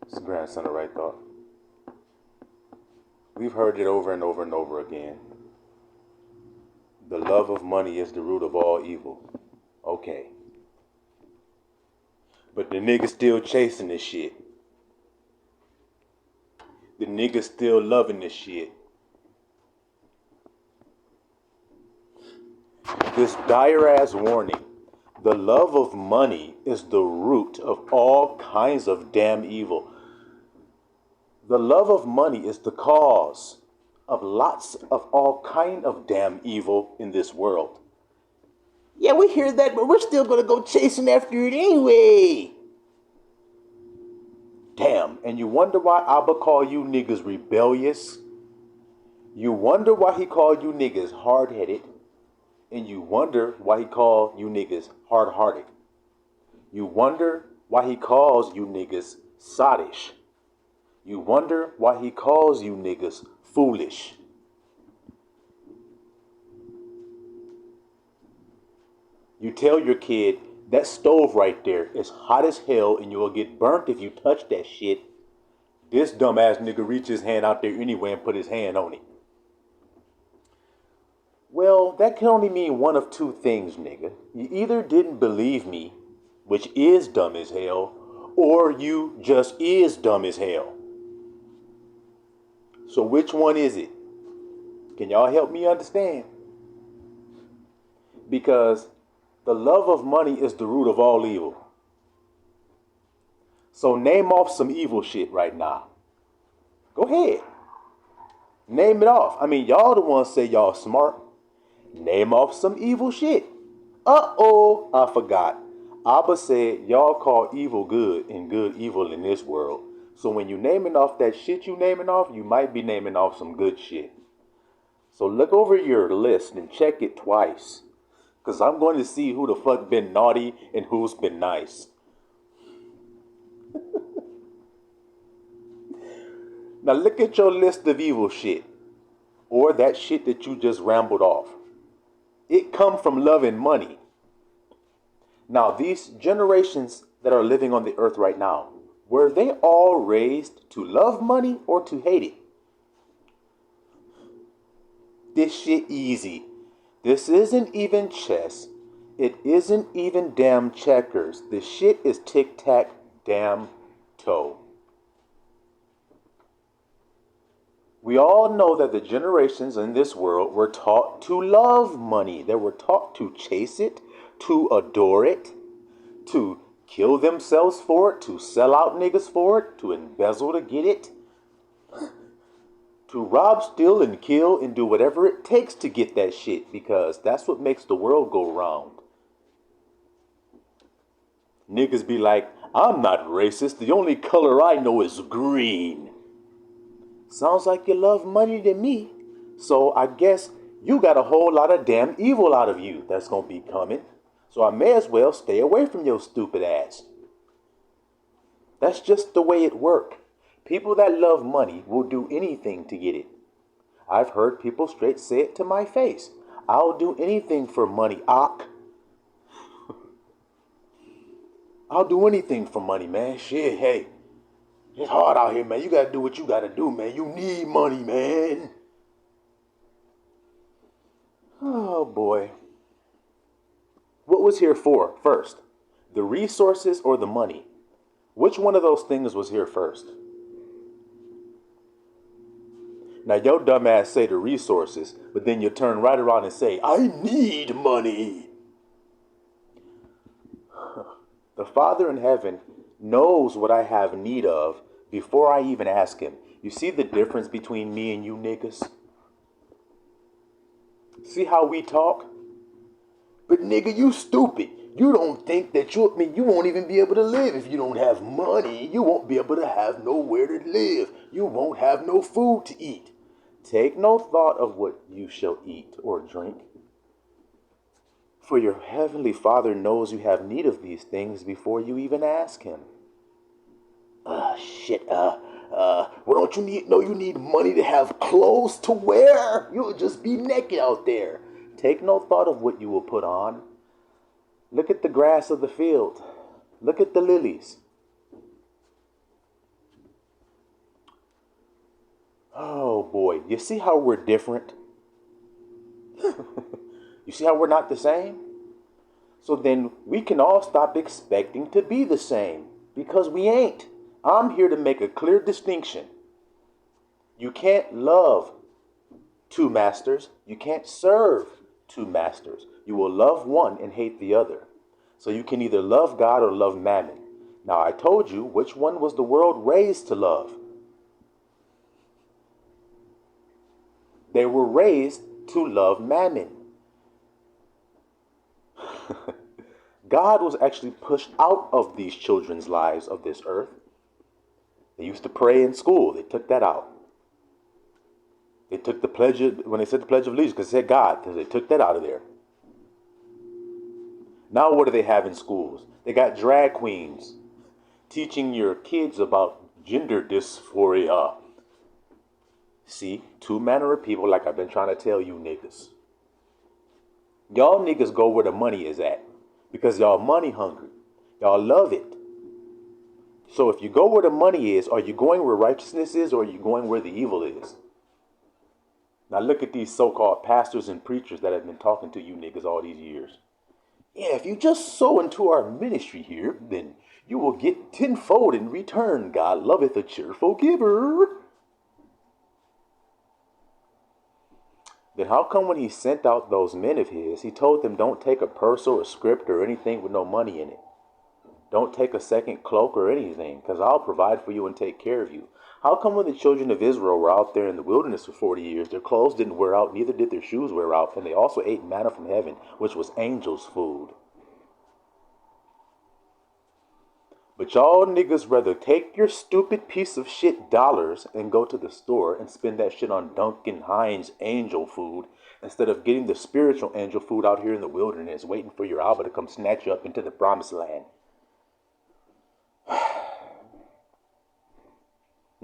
It's the grandson of right thought. We've heard it over and over and over again. The love of money is the root of all evil. Okay. But the niggas still chasing this shit. The niggas still loving this shit. This dire ass warning. The love of money is the root of all kinds of damn evil. The love of money is the cause of lots of all kind of damn evil in this world. Yeah, we hear that, but we're still gonna go chasing after it anyway. Damn, and you wonder why Abba called you niggas rebellious? You wonder why he called you niggas hard-headed? And you wonder why he called you niggas hard-hearted? You wonder why he calls you niggas sottish? You wonder why he calls you niggas foolish? You tell your kid, that stove right there is hot as hell and you will get burnt if you touch that shit. This dumbass nigga reach his hand out there anyway and put his hand on it. Well, that can only mean one of two things, nigga. You either didn't believe me, which is dumb as hell, or you just is dumb as hell. So which one is it? Can y'all help me understand? Because the love of money is the root of all evil. So name off some evil shit right now. Go ahead. Name it off. I mean, y'all the ones say y'all smart. Name off some evil shit. Uh-oh, I forgot. Abba said y'all call evil good and good evil in this world. So when you naming off that shit you naming off, you might be naming off some good shit. So look over your list and check it twice. Because I'm going to see who the fuck been naughty and who's been nice. Now look at your list of evil shit. Or that shit that you just rambled off. It come from loving money. Now these generations that are living on the earth right now, were they all raised to love money or to hate it? This shit easy. This isn't even chess. It isn't even damn checkers. This shit is tic-tac damn toe. We all know that the generations in this world were taught to love money. They were taught to chase it, to adore it, to kill themselves for it, to sell out niggas for it, to embezzle to get it, to rob, steal, and kill, and do whatever it takes to get that shit, because that's what makes the world go round. Niggas be like, I'm not racist. The only color I know is green. Sounds like you love money to me. So I guess you got a whole lot of damn evil out of you that's gonna be coming. So I may as well stay away from your stupid ass. That's just the way it works. People that love money will do anything to get it. I've heard people straight say it to my face. I'll do anything for money, Ock. I'll do anything for money, man. Shit, hey. It's hard out here, man. You gotta do what you gotta do, man. You need money, man. Oh, boy. What was here for first? The resources or the money? Which one of those things was here first? Now, your dumbass say the resources, but then you turn right around and say, I need money. The Father in heaven knows what I have need of before I even ask him. You see the difference between me and you niggas? See how we talk? But nigga, you stupid. You don't think that you won't even be able to live if you don't have money. You won't be able to have nowhere to live. You won't have no food to eat. Take no thought of what you shall eat or drink. For your heavenly Father knows you have need of these things before you even ask him. Shit, well, don't you need money to have clothes to wear? You'll just be naked out there. Take no thought of what you will put on. Look at the grass of the field. Look at the lilies. Oh boy, you see how we're different? You see how we're not the same? So then we can all stop expecting to be the same because we ain't. I'm here to make a clear distinction. You can't love two masters. You can't serve two masters. You will love one and hate the other. So you can either love God or love mammon. Now I told you which one was the world raised to love. They were raised to love mammon. God was actually pushed out of these children's lives of this earth. They used to pray in school. They took that out. They took the pledge when they said the Pledge of Allegiance, because it said God, they took that out of there. Now what do they have in schools? They got drag queens teaching your kids about gender dysphoria. See, two manner of people, like I've been trying to tell you niggas. Y'all niggas go where the money is at because y'all money hungry. Y'all love it. So if you go where the money is, are you going where righteousness is, or are you going where the evil is? Now look at these so-called pastors and preachers that have been talking to you niggas all these years. Yeah, if you just sow into our ministry here, then you will get tenfold in return. God loveth a cheerful giver. Then how come when he sent out those men of his, he told them don't take a purse or a script or anything with no money in it? Don't take a second cloak or anything, because I'll provide for you and take care of you. How come when the children of Israel were out there in the wilderness for 40 years, their clothes didn't wear out, neither did their shoes wear out, and they also ate manna from heaven, which was angels' food? But y'all niggas rather take your stupid piece of shit dollars and go to the store and spend that shit on Duncan Hines angel food instead of getting the spiritual angel food out here in the wilderness, waiting for your Abba to come snatch you up into the promised land.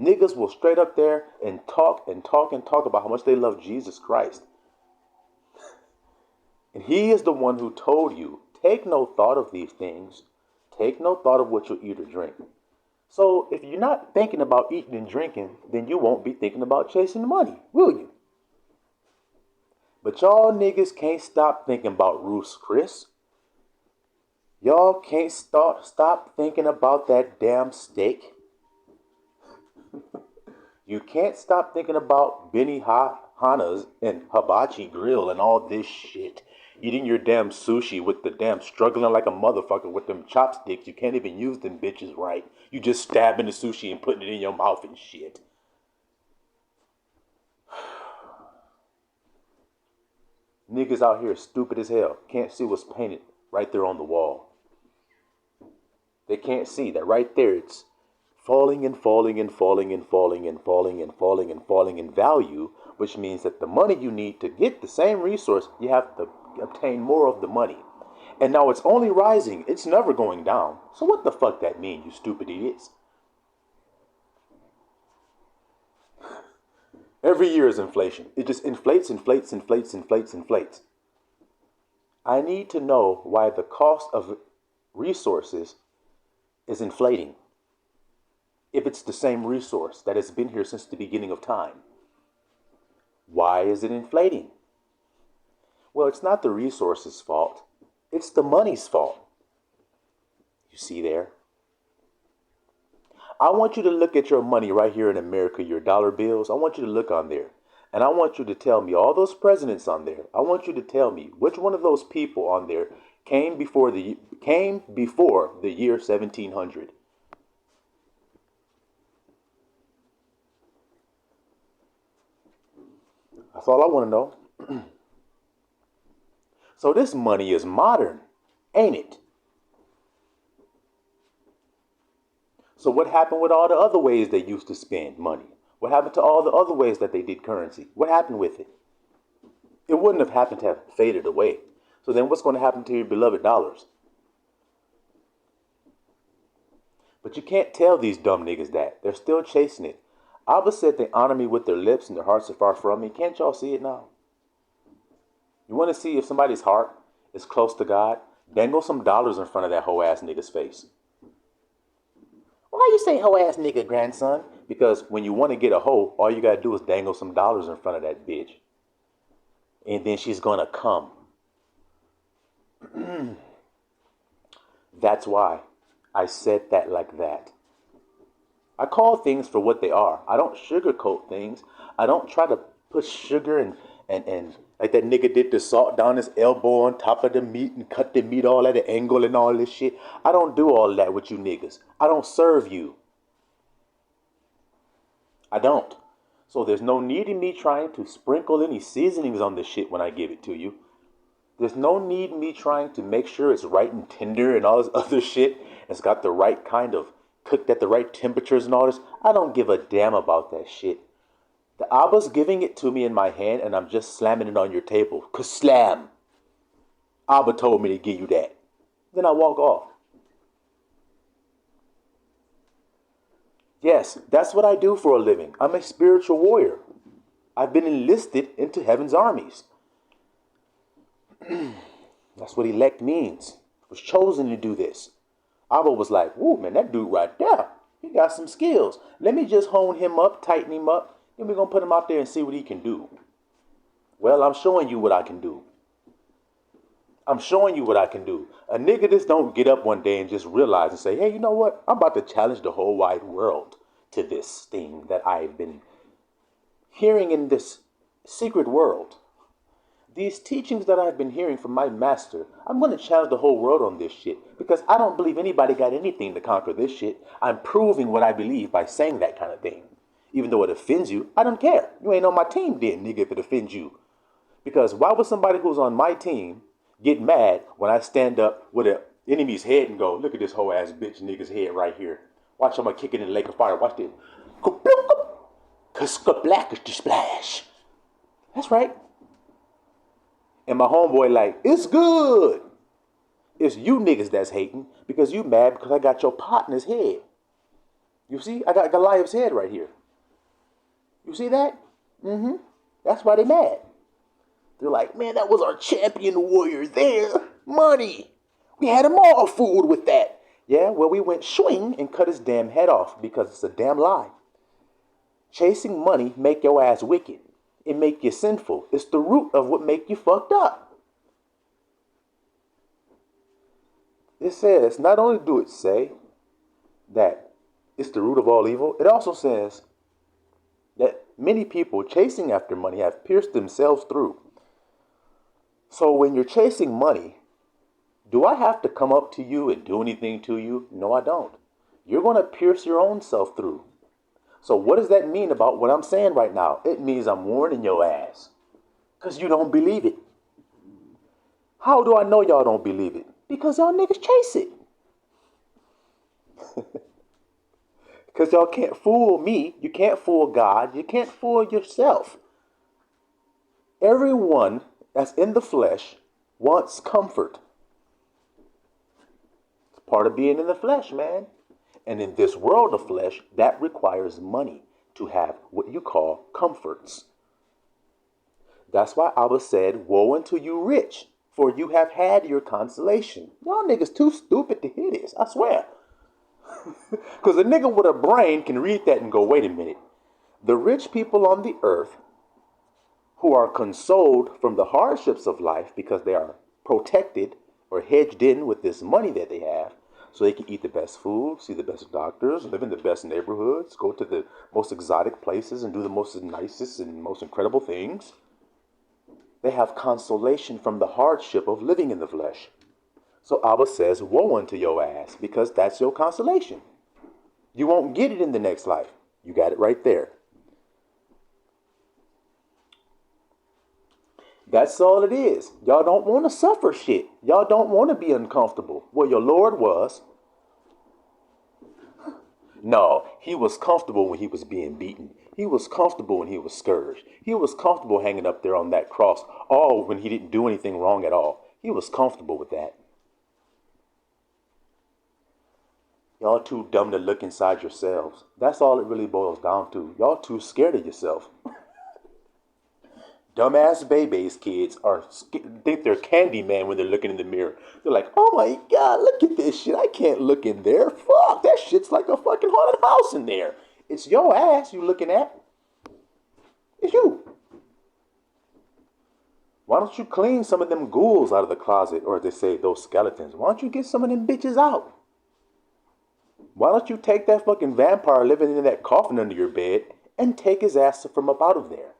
Niggas will straight up there and talk and talk and talk about how much they love Jesus Christ. And he is the one who told you, take no thought of these things. Take no thought of what you'll eat or drink. So if you're not thinking about eating and drinking, then you won't be thinking about chasing money, will you? But y'all niggas can't stop thinking about Ruth's Chris. Y'all can't stop thinking about that damn steak. You can't stop thinking about Benny Hanna's and Hibachi Grill and all this shit. Eating your damn sushi with the damn struggling like a motherfucker with them chopsticks. You can't even use them bitches right. You just stabbing the sushi and putting it in your mouth and shit. Niggas out here stupid as hell. Can't see what's painted right there on the wall. They can't see that right there it's falling and falling and falling and falling and falling and falling and falling in value, which means that the money you need to get the same resource, you have to obtain more of the money. And now it's only rising. It's never going down. So what the fuck that mean, you stupid idiots? Every year is inflation. It just inflates, inflates, inflates, inflates, inflates. I need to know why the cost of resources is inflating. If it's the same resource that has been here since the beginning of time, why is it inflating? Well, it's not the resource's fault. It's the money's fault. You see there? I want you to look at your money right here in America, your dollar bills. I want you to look on there. And I want you to tell me, all those presidents on there, I want you to tell me which one of those people on there came before the year 1700. That's all I want to know. So this money is modern, ain't it? So what happened with all the other ways they used to spend money? What happened to all the other ways that they did currency? What happened with it? It wouldn't have happened to have faded away. So then what's going to happen to your beloved dollars? But you can't tell these dumb niggas that. They're still chasing it. Abba said they honor me with their lips and their hearts are far from me. Can't y'all see it now? You want to see if somebody's heart is close to God? Dangle some dollars in front of that whole ass nigga's face. Well, Why you say hoe ass nigga, grandson? Because when you want to get a hoe, all you gotta do is dangle some dollars in front of that bitch. And then she's gonna come. That's why I said that like that. I call things for what they are. I don't sugarcoat things. I don't try to put sugar and like that nigga did the salt down his elbow on top of the meat and cut the meat all at an angle and all this shit. I don't do all that with you niggas. I don't serve you. I don't. So there's no need in me trying to sprinkle any seasonings on this shit when I give it to you. There's no need in me trying to make sure it's right and tender and all this other shit. It's got the right kind of cooked at the right temperatures and all this. I don't give a damn about that shit. The Abba's giving it to me in my hand and I'm just slamming it on your table. Kaslam. Abba told me to give you that. Then I walk off. Yes, that's what I do for a living. I'm a spiritual warrior. I've been enlisted into heaven's armies. That's what elect means. I was chosen to do this. Abba was like, whoa, man, that dude right there, he got some skills. Let me just hone him up, tighten him up, then we're going to put him out there and see what he can do. Well, I'm showing you what I can do. I'm showing you what I can do. A nigga just don't get up one day and just realize and say, hey, you know what? I'm about to challenge the whole wide world to this thing that I've been hearing in this secret world. These teachings that I've been hearing from my master, I'm going to challenge the whole world on this shit because I don't believe anybody got anything to conquer this shit. I'm proving what I believe by saying that kind of thing. Even though it offends you, I don't care. You ain't on my team then, nigga, if it offends you. Because why would somebody who's on my team get mad when I stand up with an enemy's head and go, look at this whole ass bitch nigga's head right here. Watch him kick it in the lake of fire. Watch this. Cause black is the splash. That's right. And my homeboy like, it's good. It's you niggas that's hating because you mad because I got your partner's head. You see, I got Goliath's head right here. You see that? Mm-hmm. That's why they mad. They're like, man, that was our champion warrior there. Money. We had him all fooled with that. Yeah, well, we went swing and cut his damn head off because it's a damn lie. Chasing money make your ass wicked. It make you sinful. It's the root of what make you fucked up. It says, not only do it say that it's the root of all evil, it also says that many people chasing after money have pierced themselves through. So when you're chasing money, do I have to come up to you and do anything to you? No, I don't. You're going to pierce your own self through. So what does that mean about what I'm saying right now? It means I'm warning your ass. Because you don't believe it. How do I know y'all don't believe it? Because y'all niggas chase it. Because y'all can't fool me. You can't fool God. You can't fool yourself. Everyone that's in the flesh wants comfort. It's part of being in the flesh, man. And in this world of flesh, that requires money to have what you call comforts. That's why Abba said, woe unto you rich, for you have had your consolation. Y'all niggas too stupid to hear this, I swear. Because a nigga with a brain can read that and go, wait a minute. The rich people on the earth who are consoled from the hardships of life because they are protected or hedged in with this money that they have, so they can eat the best food, see the best doctors, live in the best neighborhoods, go to the most exotic places and do the most nicest and most incredible things. They have consolation from the hardship of living in the flesh. So Abba says, woe unto your ass, because that's your consolation. You won't get it in the next life. You got it right there. That's all it is. Y'all don't want to suffer shit. Y'all don't want to be uncomfortable. Well, your Lord was. No, he was comfortable when he was being beaten. He was comfortable when he was scourged. He was comfortable hanging up there on that cross, all when he didn't do anything wrong at all. He was comfortable with that. Y'all too dumb to look inside yourselves. That's all it really boils down to. Y'all too scared of yourself. Dumbass babies kids think they're Candyman when they're looking in the mirror. They're like, oh my god, look at this shit. I can't look in there. Fuck, that shit's like a fucking haunted house in there. It's your ass you looking at. It's you. Why don't you clean some of them ghouls out of the closet, or they say those skeletons? Why don't you get some of them bitches out? Why don't you take that fucking vampire living in that coffin under your bed and take his ass from up out of there?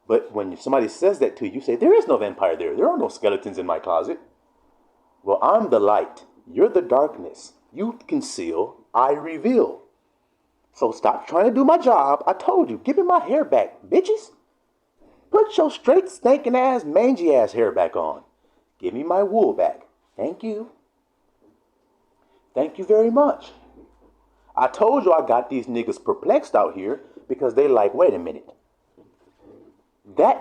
But when somebody says that to you, you say, there is no vampire there. There are no skeletons in my closet. Well, I'm the light. You're the darkness. You conceal, I reveal. So stop trying to do my job. I told you, give me my hair back, bitches. Put your straight, stinking ass, mangy ass hair back on. Give me my wool back. Thank you. Thank you very much. I told you I got these niggas perplexed out here because they like, wait a minute.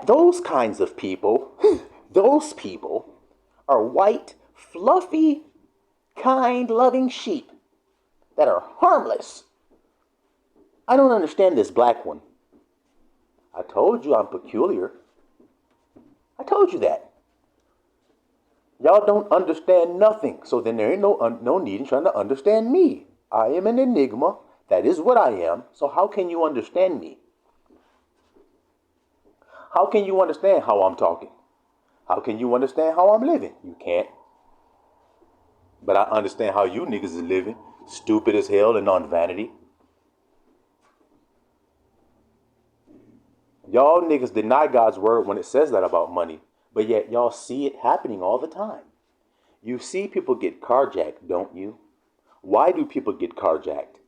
Those kinds of people, those people are white, fluffy, kind, loving sheep that are harmless. I don't understand this black one. I told you I'm peculiar. I told you that. Y'all don't understand nothing, so then there ain't no need in trying to understand me. I am an enigma. That is what I am. So how can you understand me? How can you understand how I'm talking? How can you understand how I'm living? You can't. But I understand how you niggas is living. Stupid as hell and on vanity. Y'all niggas deny God's word when it says that about money. But yet y'all see it happening all the time. You see people get carjacked, don't you? Why do people get carjacked?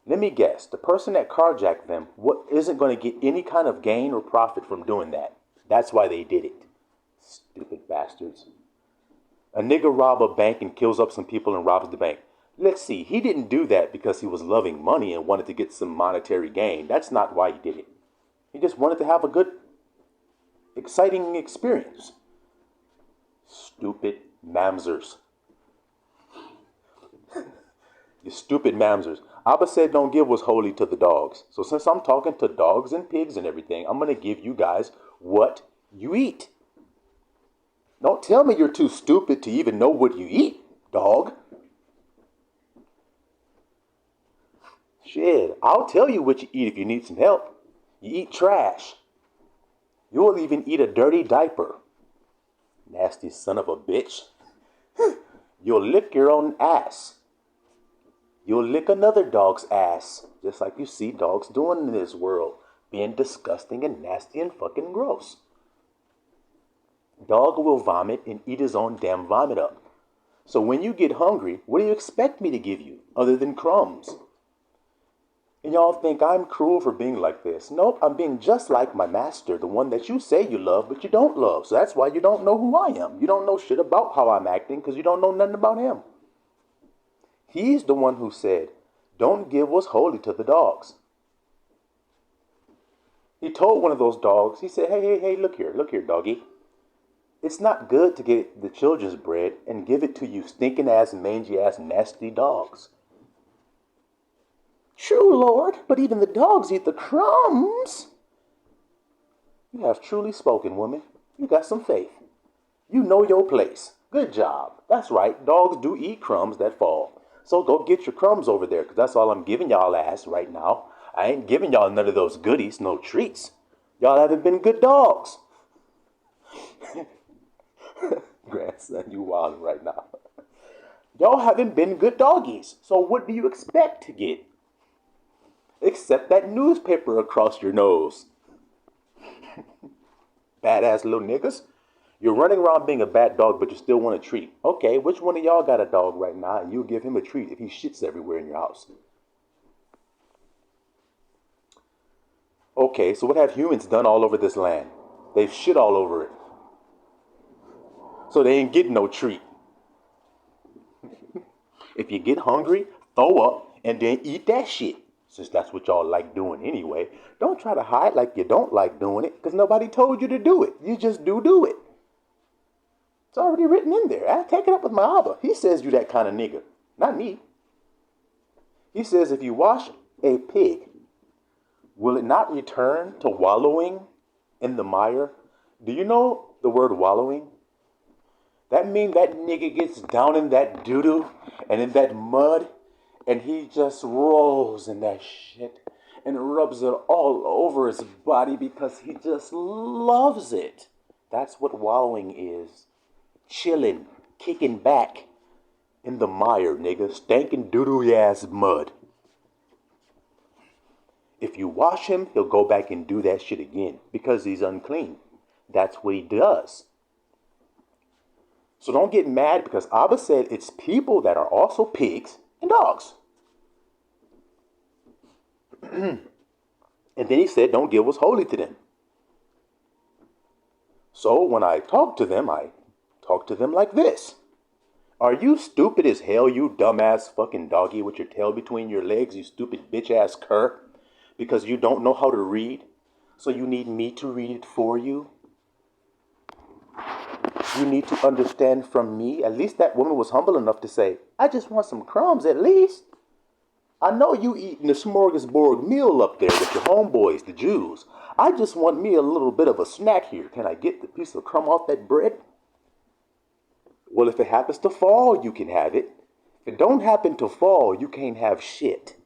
Let me guess. The person that carjacked them isn't going to get any kind of gain or profit from doing that. That's why they did it. Stupid bastards. A nigga rob a bank and kills up some people and robs the bank. Let's see. He didn't do that because he was loving money and wanted to get some monetary gain. That's not why he did it. He just wanted to have a good, exciting experience. Stupid mamzers. You stupid mamzers. Abba said don't give what's holy to the dogs. So since I'm talking to dogs and pigs and everything, I'm going to give you guys what you eat. Don't tell me you're too stupid to even know what you eat, dog. Shit, I'll tell you what you eat if you need some help. You eat trash. You'll even eat a dirty diaper. Nasty son of a bitch. You'll lick your own ass. You'll lick another dog's ass, just like you see dogs doing in this world, being disgusting and nasty and fucking gross. Dog will vomit and eat his own damn vomit up. So when you get hungry, what do you expect me to give you, other than crumbs? And y'all think I'm cruel for being like this. Nope, I'm being just like my master, the one that you say you love, but you don't love. So that's why you don't know who I am. You don't know shit about how I'm acting because you don't know nothing about him. He's the one who said, don't give what's holy to the dogs. He told one of those dogs, he said, hey, look here, doggy. It's not good to get the children's bread and give it to you stinking ass, mangy ass, nasty dogs. True, Lord, but even the dogs eat the crumbs. You have truly spoken, woman. You got some faith. You know your place. Good job. That's right, dogs do eat crumbs that fall. So go get your crumbs over there, because that's all I'm giving y'all ass right now. I ain't giving y'all none of those goodies, no treats. Y'all haven't been good dogs. Grandson, you wildin' right now. Y'all haven't been good doggies, so what do you expect to get? Except that newspaper across your nose. Badass little niggas. You're running around being a bad dog, but you still want a treat. Okay, which one of y'all got a dog right now and you'll give him a treat if he shits everywhere in your house? Okay, so what have humans done all over this land? They've shit all over it. So they ain't getting no treat. If you get hungry, throw up and then eat that shit. Since that's what y'all like doing anyway. Don't try to hide like you don't like doing it, because nobody told you to do it. You just do it. It's already written in there. I take it up with my Abba. He says you that kind of nigga. Not me. He says if you wash a pig, will it not return to wallowing in the mire. Do you know the word wallowing? That means that nigga gets down in that doo-doo and in that mud and he just rolls in that shit and rubs it all over his body because he just loves it. That's what wallowing is. Chilling, kicking back in the mire, nigga. Stinking doo-doo ass mud. If you wash him, he'll go back and do that shit again because he's unclean. That's what he does. So don't get mad because Abba said it's people that are also pigs and dogs. And then he said, don't give what's holy to them. So when I talk to them like this. Are you stupid as hell, you dumbass fucking doggy with your tail between your legs, you stupid bitch ass cur? Because you don't know how to read? So you need me to read it for you? You need to understand from me. At least that woman was humble enough to say, I just want some crumbs at least. I know you eating the smorgasbord meal up there with your homeboys, the Jews. I just want me a little bit of a snack here. Can I get the piece of crumb off that bread? Well, if it happens to fall, you can have it. If it don't happen to fall, you can't have shit.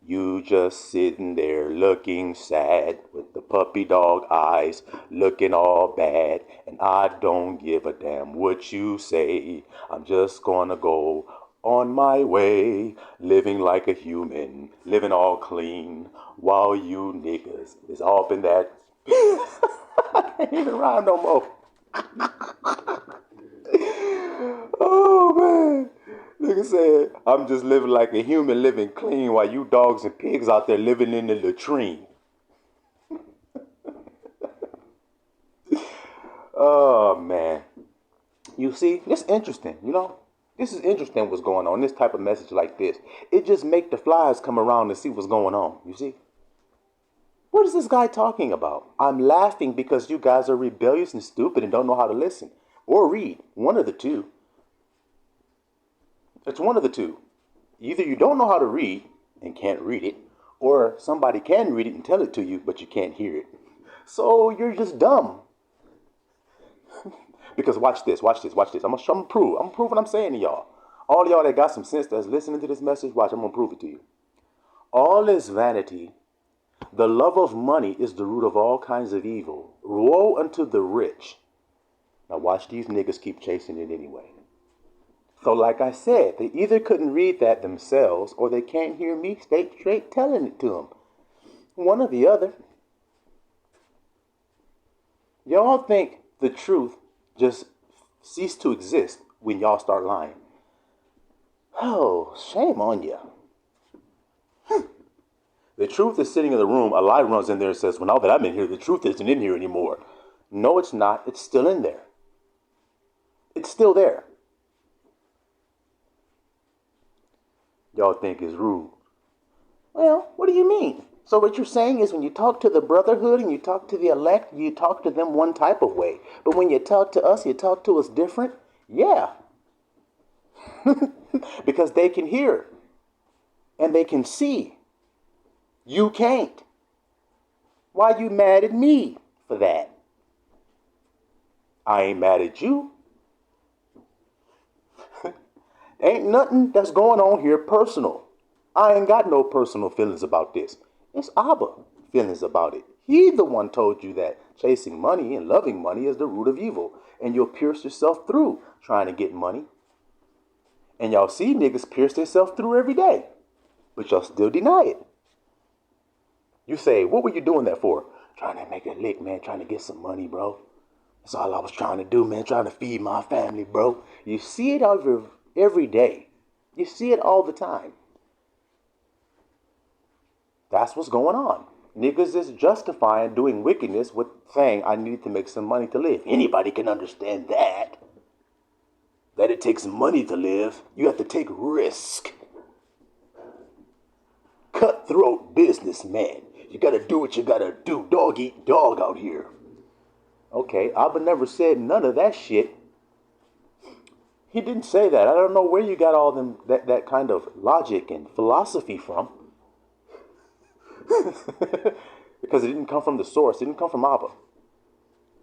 You just sitting there looking sad with the puppy dog eyes, looking all bad, and I don't give a damn what you say. I'm just gonna go on my way, living like a human, living all clean, while you niggas is off in that. I can't even rhyme no more. Oh man. Nigga said, I'm just living like a human, living clean, while you dogs and pigs out there living in the latrine. Oh man. You see, it's interesting, you know? This is interesting what's going on, this type of message like this. It just make the flies come around and see what's going on, you see? What is this guy talking about? I'm laughing because you guys are rebellious and stupid and don't know how to listen or read. One of the two. It's one of the two. Either you don't know how to read and can't read it, or somebody can read it and tell it to you, but you can't hear it. So you're just dumb. Because watch this. I'm gonna prove what I'm saying to y'all. All y'all that got some sense that's listening to this message, watch, I'm gonna prove it to you. All is vanity. The love of money is the root of all kinds of evil. Woe unto the rich. Now watch these niggas keep chasing it anyway. So like I said, they either couldn't read that themselves or they can't hear me straight telling it to them. One or the other. Y'all think the truth just ceased to exist when y'all start lying. Oh, shame on you. The truth is sitting in the room. A lie runs in there and says, well, now that I'm in here, the truth isn't in here anymore. No, it's not. It's still in there. It's still there. Y'all think is rude. Well, what do you mean? So what you're saying is when you talk to the brotherhood and you talk to the elect, you talk to them one type of way. But when you talk to us, you talk to us different? Yeah. Because they can hear and they can see. You can't. Why you mad at me for that? I ain't mad at you. Ain't nothing that's going on here personal. I ain't got no personal feelings about this. It's Abba feelings about it. He the one told you that chasing money and loving money is the root of evil. And you'll pierce yourself through trying to get money. And y'all see niggas pierce themselves through every day. But y'all still deny it. You say, what were you doing that for? Trying to make a lick, man. Trying to get some money, bro. That's all I was trying to do, man. Trying to feed my family, bro. You see it every day. You see it all the time. That's what's going on. Niggas is justifying doing wickedness with saying, I need to make some money to live. Anybody can understand that. That it takes money to live. You have to take risk. Cutthroat businessman. You gotta do what you gotta do. Dog eat dog out here. Okay, Abba never said none of that shit. He didn't say that. I don't know where you got all them that kind of logic and philosophy from. Because it didn't come from the source. It didn't come from Abba.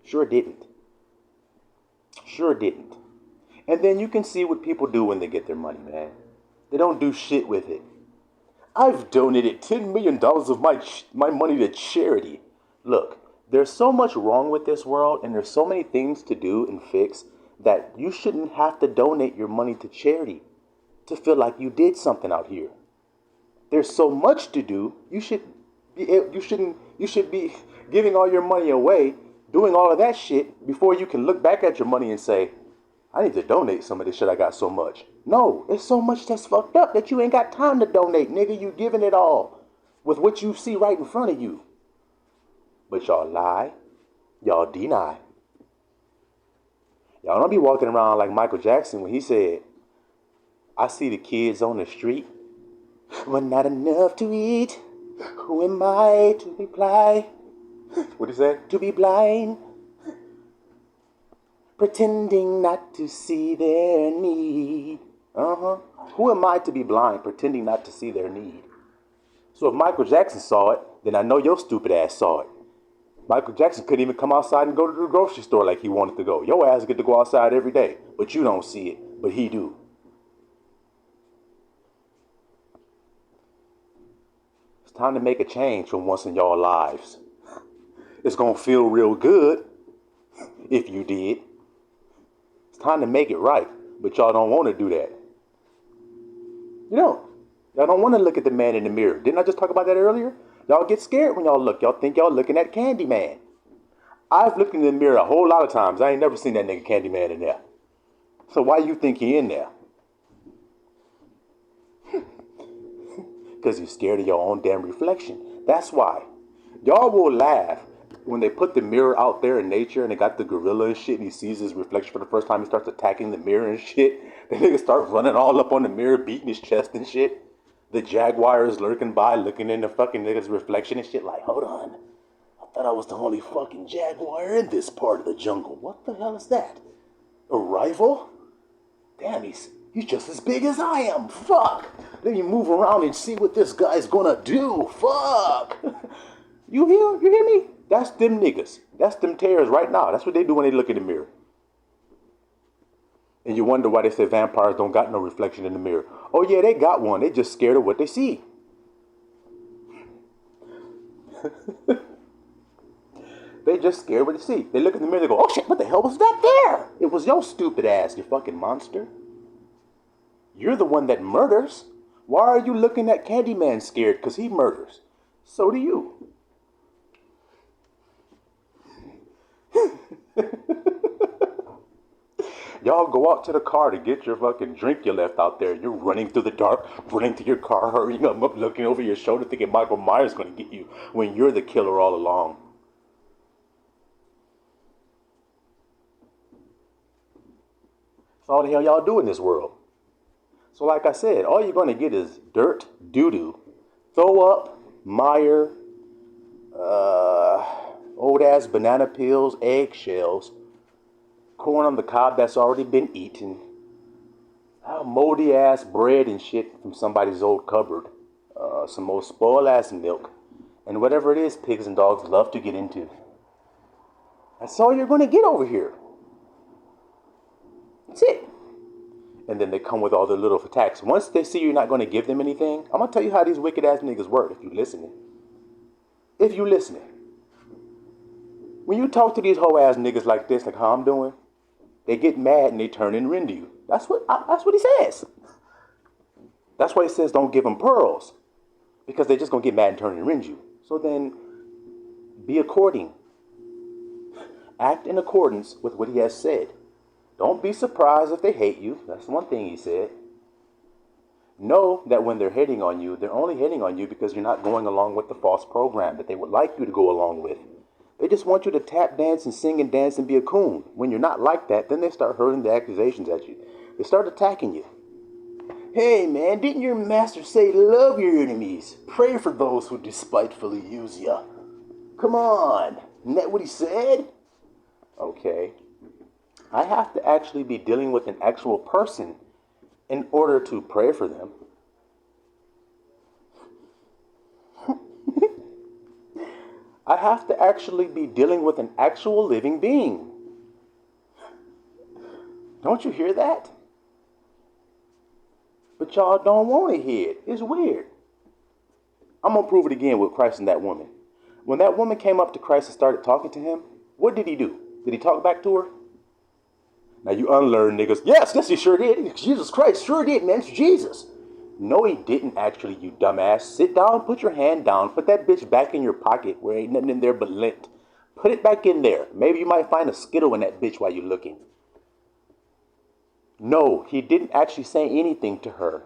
Sure didn't. Sure didn't. And then you can see what people do when they get their money, man. They don't do shit with it. I've donated $10 million of my money to charity. Look, there's so much wrong with this world, and there's so many things to do and fix that you shouldn't have to donate your money to charity to feel like you did something out here. There's so much to do. You should be giving all your money away, doing all of that shit before you can look back at your money and say, I need to donate some of this shit I got so much. No, it's so much that's fucked up that you ain't got time to donate, nigga. You giving it all with what you see right in front of you. But y'all lie. Y'all deny. Y'all don't be walking around like Michael Jackson when he said, I see the kids on the street, but not enough to eat. Who am I to reply? What'd he say? To be blind. Pretending not to see their need. Who am I to be blind, pretending not to see their need? So if Michael Jackson saw it, then I know your stupid ass saw it. Michael Jackson couldn't even come outside and go to the grocery store like he wanted to go. Your ass get to go outside every day, but you don't see it, but he do. It's time to make a change for once in y'all lives. It's gonna feel real good if you did. It's time to make it right, but y'all don't want to do that. You know, y'all don't want to look at the man in the mirror. Didn't I just talk about that earlier? Y'all get scared when y'all look. Y'all think y'all looking at Candyman. I've looked in the mirror a whole lot of times. I ain't never seen that nigga Candyman in there. So why you think he in there? Because you're scared of your own damn reflection. That's why. Y'all will laugh when they put the mirror out there in nature and they got the gorilla and shit and he sees his reflection for the first time. He starts attacking the mirror and shit. The nigga starts running all up on the mirror, beating his chest and shit. The jaguar is lurking by, looking in the fucking nigga's reflection and shit like, hold on. I thought I was the only fucking jaguar in this part of the jungle. What the hell is that? A rival? Damn, he's just as big as I am. Fuck. Let me move around and see what this guy's gonna do. Fuck. You hear me? That's them niggas. That's them tears right now. That's what they do when they look in the mirror. And you wonder why they say vampires don't got no reflection in the mirror. Oh yeah, they got one. They just scared of what they see. They just scared of what they see. They look in the mirror, they go, oh shit, what the hell was that there? It was your stupid ass, you fucking monster. You're the one that murders. Why are you looking at Candyman scared? Because he murders. So do you. Y'all go out to the car to get your fucking drink you left out there. You're running through the dark, running to your car, hurrying up, looking over your shoulder, thinking Michael Myers is going to get you when you're the killer all along. That's all the hell y'all do in this world. So like I said, all you're going to get is dirt, doo-doo, throw up, mire, old-ass banana peels, eggshells, corn on the cob that's already been eaten, moldy-ass bread and shit from somebody's old cupboard, some old spoiled-ass milk, and whatever it is pigs and dogs love to get into. That's all you're going to get over here. That's it. And then they come with all their little attacks. Once they see you're not going to give them anything, I'm going to tell you how these wicked-ass niggas work if you're listening. If you're listening. When you talk to these hoe-ass niggas like this, like how I'm doing, they get mad and they turn and rend you. That's what he says. That's why he says don't give them pearls. Because they're just going to get mad and turn and rend you. So then, be according. Act in accordance with what he has said. Don't be surprised if they hate you. That's one thing he said. Know that when they're hitting on you, they're only hitting on you because you're not going along with the false program that they would like you to go along with. They just want you to tap dance and sing and dance and be a coon. When you're not like that, then they start hurling the accusations at you. They start attacking you. Hey man, didn't your master say love your enemies? Pray for those who despitefully use you. Come on. Isn't that what he said? Okay. I have to actually be dealing with an actual person in order to pray for them. I have to actually be dealing with an actual living being. Don't you hear that? But y'all don't want to hear it. It's weird. I'm going to prove it again with Christ and that woman. When that woman came up to Christ and started talking to him, what did he do? Did he talk back to her? Now you unlearned niggas. Yes, he sure did. Jesus Christ sure did, man. It's Jesus. No, he didn't actually, you dumbass. Sit down, put your hand down, put that bitch back in your pocket where ain't nothing in there but lint. Put it back in there. Maybe you might find a Skittle in that bitch while you're looking. No, he didn't actually say anything to her.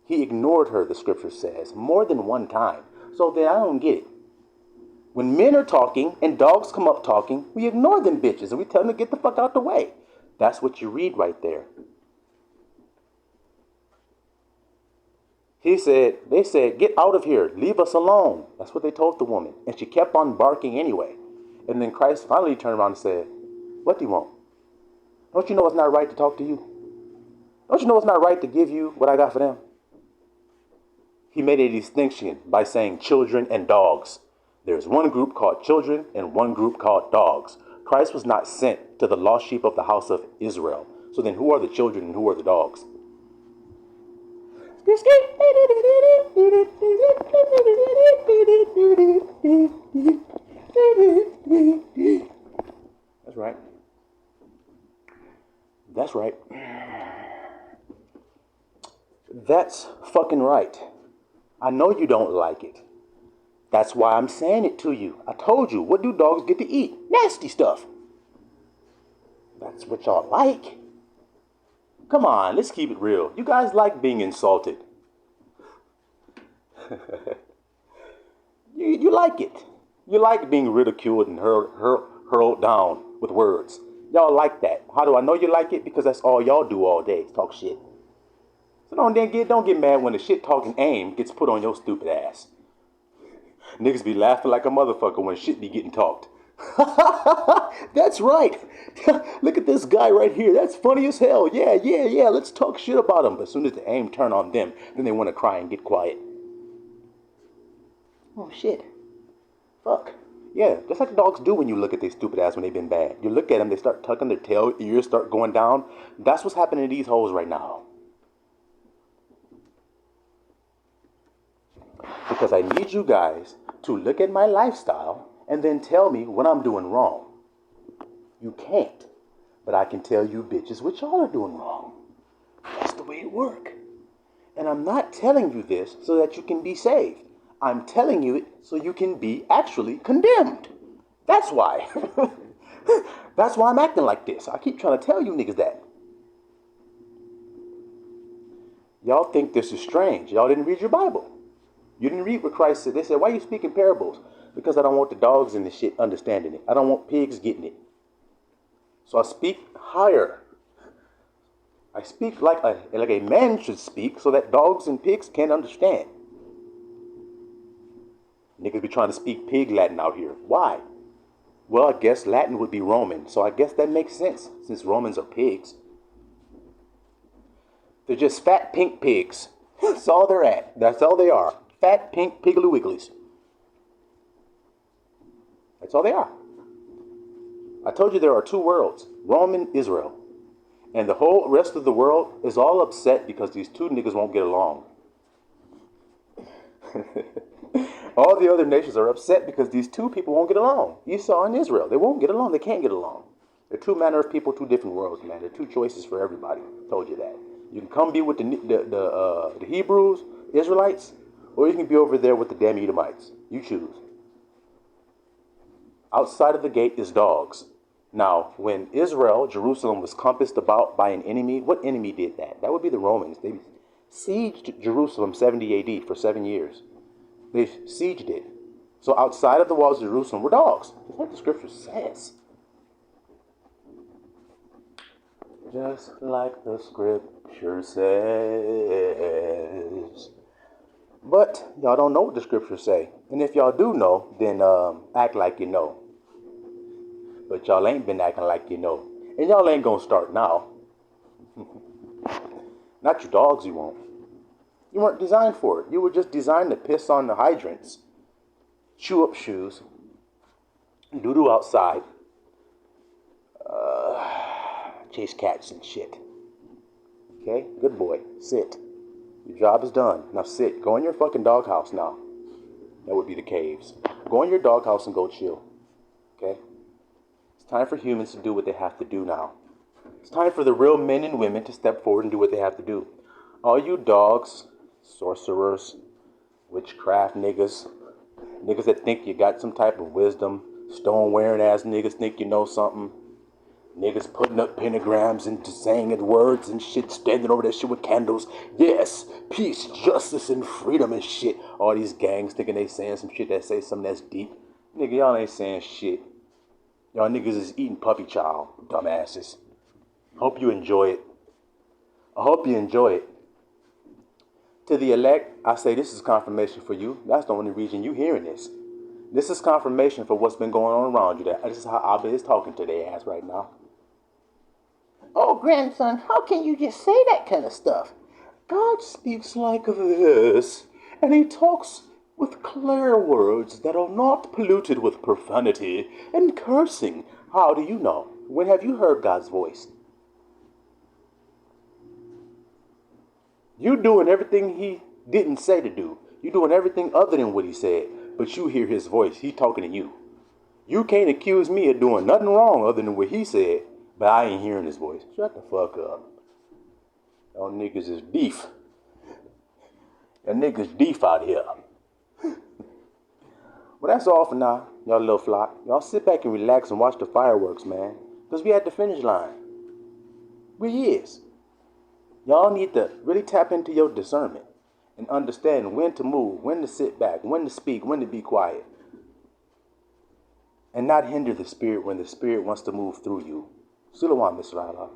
He ignored her, the scripture says, more than one time. So then I don't get it. When men are talking and dogs come up talking, we ignore them bitches and we tell them to get the fuck out the way. That's what you read right there. They said, get out of here, leave us alone. That's what they told the woman. And she kept on barking anyway. And then Christ finally turned around and said, what do you want? Don't you know it's not right to talk to you? Don't you know it's not right to give you what I got for them? He made a distinction by saying children and dogs. There's one group called children and one group called dogs. Christ was not sent to the lost sheep of the house of Israel. So then who are the children and who are the dogs? That's right. That's right. That's fucking right. I know you don't like it. That's why I'm saying it to you. I told you, what do dogs get to eat? Nasty stuff. That's what y'all like. Come on, let's keep it real. You guys like being insulted. you like it. You like being ridiculed and hurled down with words. Y'all like that. How do I know you like it? Because that's all y'all do all day, talk shit. So don't get mad when the shit talking aim gets put on your stupid ass. Niggas be laughing like a motherfucker when shit be getting talked. That's right. Look at this guy right here. That's funny as hell. Yeah. Let's talk shit about him. But as soon as the aim turn on them, then they want to cry and get quiet. Oh shit. Fuck. Yeah, just like dogs do when you look at their stupid ass when they've been bad. You look at them, they start tucking their tail, ears start going down. That's what's happening to these hoes right now. Because I need you guys to look at my lifestyle and then tell me when I'm doing wrong. You can't. But I can tell you bitches what y'all are doing wrong. That's the way it works. And I'm not telling you this so that you can be saved. I'm telling you it so you can be actually condemned. That's why. That's why I'm acting like this. I keep trying to tell you niggas that. Y'all think this is strange. Y'all didn't read your Bible. You didn't read what Christ said. They said, why are you speaking parables? Because I don't want the dogs and the shit understanding it. I don't want pigs getting it. So I speak higher. I speak like a man should speak so that dogs and pigs can understand. Niggas be trying to speak pig Latin out here. Why? Well, I guess Latin would be Roman. So I guess that makes sense since Romans are pigs. They're just fat pink pigs. That's all they're at. That's all they are. Fat pink piggly wigglies. That's all they are. I told you there are two worlds, Rome and Israel. And the whole rest of the world is all upset because these two niggas won't get along. All the other nations are upset because these two people won't get along. Esau and Israel, they won't get along. They can't get along. They're two manner of people, two different worlds, man. They're two choices for everybody. I told you that. You can come be with the Hebrews, Israelites, or you can be over there with the damn Edomites. You choose. Outside of the gate is dogs. Now, when Israel, Jerusalem, was compassed about by an enemy, what enemy did that? That would be the Romans. They sieged Jerusalem 70 AD for 7 years. They sieged it. So outside of the walls of Jerusalem were dogs. That's what the scripture says. Just like the scripture says. But y'all don't know what the scriptures say. And if y'all do know, then act like you know. But y'all ain't been acting like you know. And y'all ain't gonna start now. Not your dogs, you won't. You weren't designed for it. You were just designed to piss on the hydrants, chew up shoes, doo-doo outside, chase cats and shit. Okay? Good boy. Sit. Your job is done. Now sit. Go in your fucking doghouse now. That would be the caves. Go in your doghouse and go chill. Okay? It's time for humans to do what they have to do now. It's time for the real men and women to step forward and do what they have to do. All you dogs, sorcerers, witchcraft niggas, niggas that think you got some type of wisdom, stone wearing ass niggas think you know something, niggas putting up pentagrams and saying it words and shit, standing over that shit with candles. Yes, peace, justice, and freedom and shit. All these gangs thinking they saying some shit that say something that's deep. Nigga, y'all ain't saying shit. Y'all niggas is eating puppy chow, dumbasses. Hope you enjoy it. I hope you enjoy it. To the elect, I say this is confirmation for you. That's the only reason you hearing this. This is confirmation for what's been going on around you. This is how Abba is talking to their ass right now. Oh, grandson, how can you just say that kind of stuff? God speaks like this, and he talks with clear words that are not polluted with profanity and cursing. How do you know? When have you heard God's voice? You doing everything he didn't say to do. You doing everything other than what he said, but you hear his voice. He talking to you. You can't accuse me of doing nothing wrong other than what he said, but I ain't hearing his voice. Shut the fuck up. Y'all niggas is beef. Y'all niggas beef out here. Well, that's all for now, y'all little flock. Y'all sit back and relax and watch the fireworks, man. Because we at the finish line. We is. Y'all need to really tap into your discernment and understand when to move, when to sit back, when to speak, when to be quiet. And not hinder the spirit when the spirit wants to move through you. Silawam, Mr. Allah.